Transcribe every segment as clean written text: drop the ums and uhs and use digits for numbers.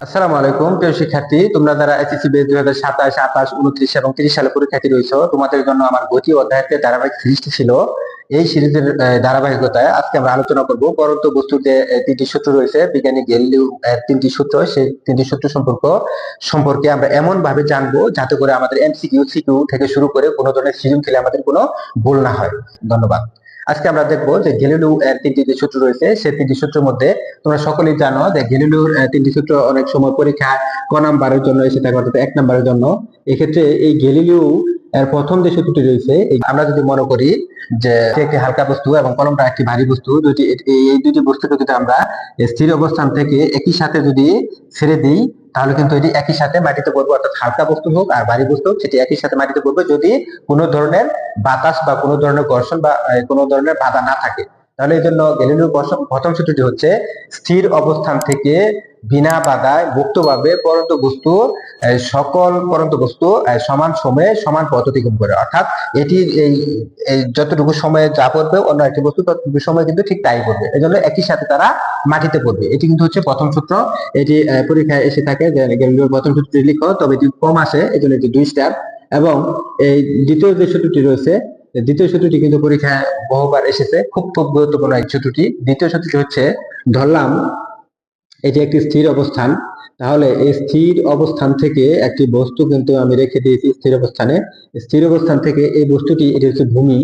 আসসালামু আলাইকুম প্রিয় শিক্ষার্থী, তোমরা যারা এসএসসি বেস 2027, 28, 29 এবং 30 সালে পরীক্ষার্থী রয়েছে, তোমাদের জন্য আমার গতি অধ্যায়ের ধারাবাহিক সিরিজটি ছিল। এই সিরিজের ধারাবাহিকতায় আজকে আমরা আলোচনা করব পরন্ত বস্তুর যে তিনটি সূত্র রয়েছে, বিজ্ঞানী গ্যালিলিও এর তিনটি সূত্র, সেই তিনটি সূত্র সম্পর্কে আমরা এমন ভাবে জানবো যাতে করে আমাদের এমসিকিউ সিকিউ থেকে শুরু করে কোনো ধরনের সৃজনশীলে আমাদের কোনো ভুল না হয়। ধন্যবাদ। আজকে আমরা দেখবো যে গ্যালিলিও এর তিনটি যে সূত্র রয়েছে, সেই তিনটি সূত্রের মধ্যে তোমরা সকলেই জানো যে গ্যালিলিওর তিনটি সূত্র অনেক সময় পরীক্ষা ক নাম্বারের জন্য এসে থাকে, অর্থাৎ 1 নাম্বারের জন্য। এক্ষেত্রে এই গ্যালিলিও এর প্রথম যে সূত্রটি রয়েছে, আমরা যদি মনে করি যে একটি হালকা বস্তু এবং কলমটা একটি ভারী বস্তু, এই দুটি বস্তুকে যদি আমরা স্থির অবস্থান থেকে একই সাথে যদি ছেড়ে দিই, তাহলে কিন্তু এটি একই সাথে মাটিতে পড়বে। অর্থাৎ হালকা বস্তু হোক আর ভারী বস্তু হোক, সেটি একই সাথে মাটিতে পড়বে যদি কোনো ধরনের বাতাস বা কোনো ধরনের ঘর্ষণ বা কোনো ধরনের বাধা না থাকে। তাহলে এই জন্য গ্যালিলিও প্রথম সূত্রটি হচ্ছে স্থির অবস্থান থেকে বিনা বাধায় মুক্তভাবে পরন্ত বস্তু সকল পরন্ত বস্তু সমান সময়ে সমান পথ অতিক্রম করে। অর্থাৎ এটি এই যতটুকু সময়ে যা পড়বে অন্য একটি বস্তু ততটুকু সময় কিন্তু ঠিক তাই পড়বে, এই জন্য একই সাথে তারা মাটিতে পড়বে। এটি কিন্তু হচ্ছে প্রথম সূত্র। এটি পরীক্ষায় এসে থাকে যে গ্যালিলিওর প্রথম সূত্রটি লিখো, তবে এটি কম আসে, এই জন্য এটি 2 স্টার। এবং এই দ্বিতীয় যে সূত্রটি রয়েছে, দ্বিতীয় সূত্রটি কিন্তু পরীক্ষায় বহুবার এসেছে, খুব খুব গুরুত্বপূর্ণ এই সূত্রটি। দ্বিতীয় সূত্রটি হচ্ছে, ধরলাম এটি একটি স্থির অবস্থান, তাহলে এই স্থির অবস্থান থেকে একটি বস্তু কিন্তু আমি রেখে দিয়েছি স্থির অবস্থানে। স্থির অবস্থান থেকে এই বস্তুটি, এটি হচ্ছে ভূমি,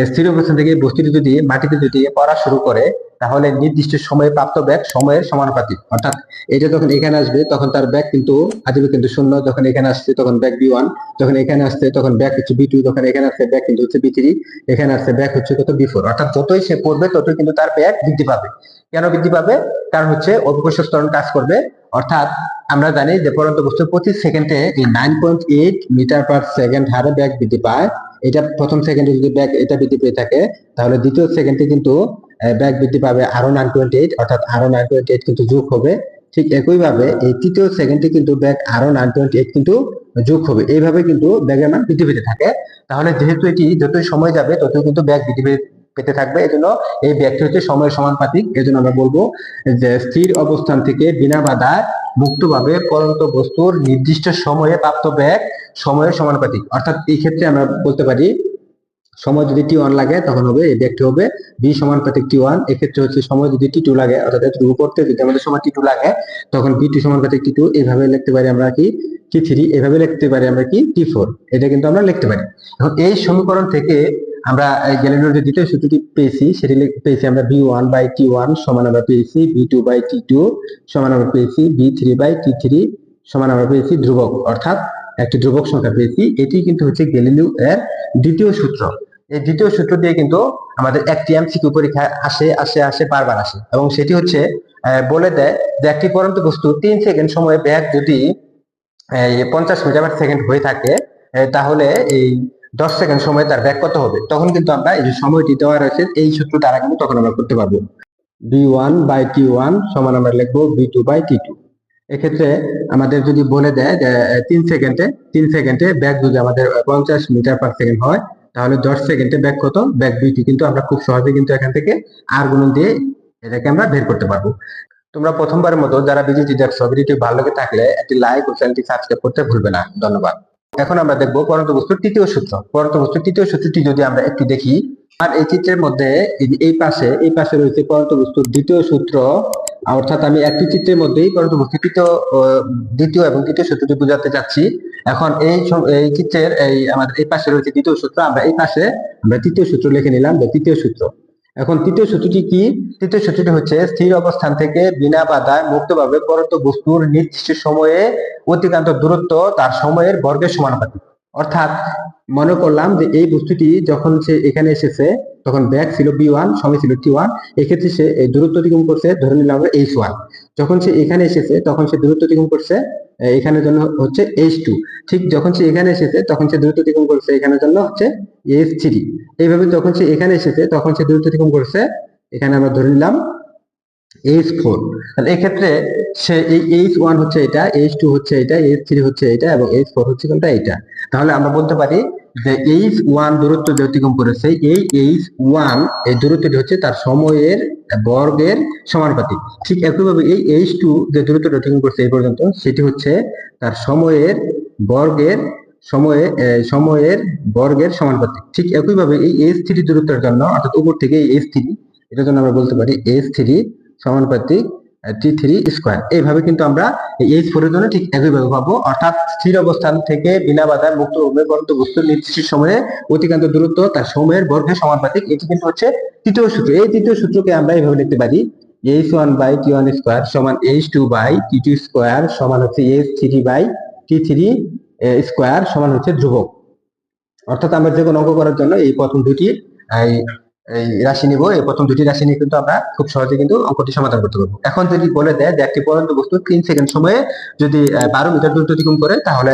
স্থির অবস্থান থেকে বস্তুটি যদি মাটিতে যদি পড়া শুরু করে, তাহলে নির্দিষ্ট সময়ে প্রাপ্ত ব্যাগ সময়ের সমানুপাতিক। অর্থাৎ এটা যখন এখানে আসবে তখন তার ব্যাগ কিন্তু আসবে কিন্তু 0, যখন এখানে আসছে তখন ব্যাগ B1, যখন এখানে আসছে তখন ব্যাগ হচ্ছে B2, যখন এখানে আসছে ব্যাগ কিন্তু হচ্ছে B3, এখানে আসছে ব্যাগ হচ্ছে কত B4। অর্থাৎ যতই সে পড়বে ততই কিন্তু তার ব্যাগ বৃদ্ধি পাবে। কেন বৃদ্ধি পাবে? কারণ হচ্ছে অভিকর্ষ ত্বরণ কাজ করবে। অর্থাৎ আমরা জানি যে পরন্ত বস্তু প্রতি সেকেন্ডে এই 9.8 মিটার পার সেকেন্ড হারে ব্যাগ বৃদ্ধি পায়। এটা প্রথম সেকেন্ডে যদি ব্যাগ এটা বৃদ্ধি পেয়ে থাকে, তাহলে দ্বিতীয় সেকেন্ডে কিন্তু ব্যাগ বৃদ্ধি পাবে আরো 9.8, অর্থাৎ আরো 9.8 কিন্তু যোগ হবে। ঠিক একইভাবে এই তৃতীয় সেকেন্ডে কিন্তু ব্যাগ আরো 9.8 কিন্তু যোগ হবে। এইভাবে কিন্তু ব্যাগের মান বৃদ্ধি পেতে থাকে। তাহলে যেহেতু এটি যতই সময় যাবে ততই কিন্তু ব্যাগ বৃদ্ধি পেতে থাকবে, এজন্য এই ব্যাগটি হচ্ছে সময়ের সমানুপাতিক। এজন্য আমরা বলবো যে স্থির অবস্থান থেকে বিনা বাধায় মুক্তভাবে পরন্ত বস্তুর নির্দিষ্ট সময়ে প্রাপ্ত ব্যাগ সময়ের সমানুপাতিক। অর্থাৎ এই ক্ষেত্রে আমরা বলতে পারি সময় যদি T1 লাগে তখন হবে এই ব্যাগটি হবে B সমানুপাতিক T1। এক্ষেত্রে হচ্ছে সময় যদি T2 লাগে, অর্থাৎ এতটুকু করতে যদি আমাদের সময় T2 লাগে, তখন B2 সমানুপাতিক T2। এইভাবে লিখতে পারি আমরা কি T3, এভাবে লিখতে পারি আমরা কি T4। এটা কিন্তু আমরা লিখতে পারি। এখন এই সমীকরণ থেকে আমরা গ্যালিলিওর যে দ্বিতীয় সূত্রটি পেয়েছি, সেটি পেয়েছি আমরা B1/T1 সমান আমরা পেয়েছি B2/T2 সমান আমরা পেয়েছি B3/T3 সমান আমরা পেয়েছি ধ্রুবক, অর্থাৎ একটি ধ্রুবক সংখ্যা পেয়েছি। এটি কিন্তু হচ্ছে গ্যালিলিও এর দ্বিতীয় সূত্র। এই দ্বিতীয় সূত্র দিয়ে কিন্তু আমাদের একটি এমসিকিউ পরীক্ষায় আসে বারবার আসে, এবং সেটি হচ্ছে বলে দেয় যে একটি পরন্ত বস্তু 3 সেকেন্ড সময়ে ব্যাগ যদি 50 মিটার পার সেকেন্ড হয়ে থাকে, তাহলে এই 10 সেকেন্ড সময় তার ব্যাগ কত হবে। তখন কিন্তু আমরা এই যে সময়টি দেওয়া রয়েছে এই সূত্র দ্বারা কিন্তু তখন আমরা করতে পারবো। B1/T1 সমান আমরা লিখবো B2/T2। এক্ষেত্রে আমাদের যদি বলে দেয় যে 3 সেকেন্ডে ব্যাগ যদি আমাদের 50 মিটার পার সেকেন্ড হয়, তাহলে 10 সেকেন্ডে ব্যাগ কত, ব্যাগ বিটি কিন্তু আমরা খুব সহজে কিন্তু এখান থেকে আর গুণন দিয়ে এটাকে আমরা বের করতে পারবো। তোমরা প্রথমবারের মতো যারা ভিডিওটি দেখছো, ভিডিওটি ভালো লেগে থাকলে একটি লাইক ও চ্যানেলটি সাবস্ক্রাইব করতে ভুলবে না। ধন্যবাদ। এখন আমরা দেখবো পরন্ত বস্তুর তৃতীয় সূত্র। পরন্ত বস্তুর তৃতীয় সূত্রটি যদি আমরা একটু দেখি, আর এই চিত্রের মধ্যে এই পাশে রয়েছে পরন্ত বস্তুর দ্বিতীয় সূত্র। অর্থাৎ আমি একটি চিত্রের মধ্যেই পরন্ত বস্তুর দ্বিতীয় এবং তৃতীয় সূত্রটি বোঝাতে যাচ্ছি। এখন এই চিত্রের আমাদের এই পাশে রয়েছে দ্বিতীয় সূত্র, আমরা এই পাশে আমরা তৃতীয় সূত্র লিখে নিলাম যে তৃতীয় সূত্র। এখন তৃতীয় সূত্রটি কি? তৃতীয় সূত্রটি হচ্ছে স্থির অবস্থান থেকে বিনা বাধায় মুক্তভাবে পরন্ত বস্তুর নির্দিষ্ট সময়ে অতিক্রান্ত দূরত্ব তার সময়ের বর্গের সমানুপাতিক। অর্থাৎ মনে করলাম যে এই বস্তুটি যখন সে এখানে এসেছে তখন ব্যাগ ছিল B1, সময় ছিল T1। এক্ষেত্রে সে এই দূরত্ব অতিক্রম করছে, ধরে নিলাম আমরা H1। যখন সে এখানে এসেছে তখন সে দূরত্ব অতিক্রম করছে এখানের জন্য হচ্ছে H2। ঠিক যখন সে এখানে এসেছে তখন সে দূরত্ব অতিক্রম করছে এখানের জন্য হচ্ছে H3। এইভাবে যখন সে এখানে এসেছে তখন সে দূরত্ব অতিক্রম করছে, এখানে আমরা ধরে নিলাম H4। তাহলে এক্ষেত্রে সে এই H1 হচ্ছে এটা, H2 হচ্ছে এটা, H3 হচ্ছে এটা এবং H4 হচ্ছে কোনটা, এটা। তাহলে আমরা বলতে পারি যে H1 দূরত্ব যে অতিক্রম করেছে, এই H1 এই দূরত্বটি হচ্ছে তার সময়ের বর্গের সমানুপাতিক। ঠিক একইভাবে এই H2 যে দূরত্বটা অতিক্রম করছে এই পর্যন্ত, সেটি হচ্ছে তার সময়ের বর্গের সময়ের বর্গের সমানুপাতিক। ঠিক একইভাবে এই H3 দূরত্বের জন্য, অর্থাৎ উপর থেকে এই H3, এটার জন্য আমরা বলতে পারি H3 সমানুপাতিক T3 স্কয়ার। এইভাবে কিন্তু আমরা এই H4 এর জন্য ঠিক একইভাবে পাবো, অর্থাৎ স্থির অবস্থান থেকে বিনা বাধায় মুক্ত পর্যন্ত বস্তুর নির্দিষ্ট সময়ে অতিক্রান্ত দূরত্ব তার সময়ের বর্গের সমানুপাতিক। এটি কিন্তু হচ্ছে তৃতীয় সূত্র। এই তৃতীয় সূত্রকে আমরা এইভাবে লিখতে পারি, H1 বাই T1 স্কয়ার সমান H2 বাই T2 স্কয়ার সমান হচ্ছে H3 বাই T3 স্কয়ার সমান হচ্ছে ধ্রুবক। অর্থাৎ আমরা যে কোনো অঙ্ক করার জন্য এই প্রথম দুটি এই রাশি নিব, এই প্রথম দুটি রাশি নিয়ে কিন্তু আমরা খুব সহজে কিন্তু অঙ্কটি সমাধান করতে পারবো। এখন যদি বলে দেয় যে একটি পড়ন্ত বস্তু 3 সেকেন্ড সময়ে যদি 12 মিটার দূরত্ব অতিক্রম করে, তাহলে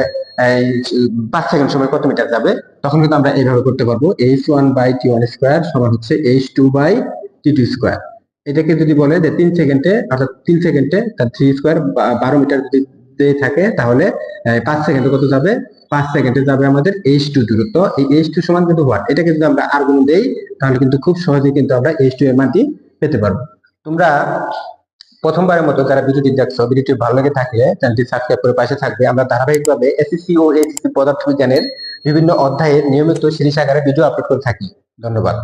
5 সেকেন্ড সময় কত মিটার যাবে, তখন কিন্তু আমরা এইভাবে করতে পারবো, H1 বাই T1 স্কয়ার সমান হচ্ছে H2 বাই T2 স্কয়ার। এটাকে যদি বলে যে 3 সেকেন্ডে, অর্থাৎ 3 সেকেন্ডে তার 3 স্কয়ার 12 মিটার যদি থাকে, তাহলে 5 সেকেন্ডে কত যাবে, 5 সেকেন্ডে যাবে আমাদের H2 দূরত্ব। এই H2 সমান কিন্তু হোয়াট, এটাকে যদি আমরা আর গুণ দেই, তাহলে কিন্তু খুব সহজে কিন্তু আমরা H2 এর মানটি পেতে পারবো। তোমরা প্রথমবারের মতো যারা ভিডিওটি দেখছো, ভিডিওটি ভালো লেগে থাকলে চ্যানেলটি সাবস্ক্রাইব করে পাশে থাকবে। আমরা ধারাবাহিকভাবে এসএসসি ও এইচএসসি পদার্থবিজ্ঞানের বিভিন্ন অধ্যায়ের নিয়মিত সিরিজ আকারে ভিডিও আপলোড করে থাকি। ধন্যবাদ।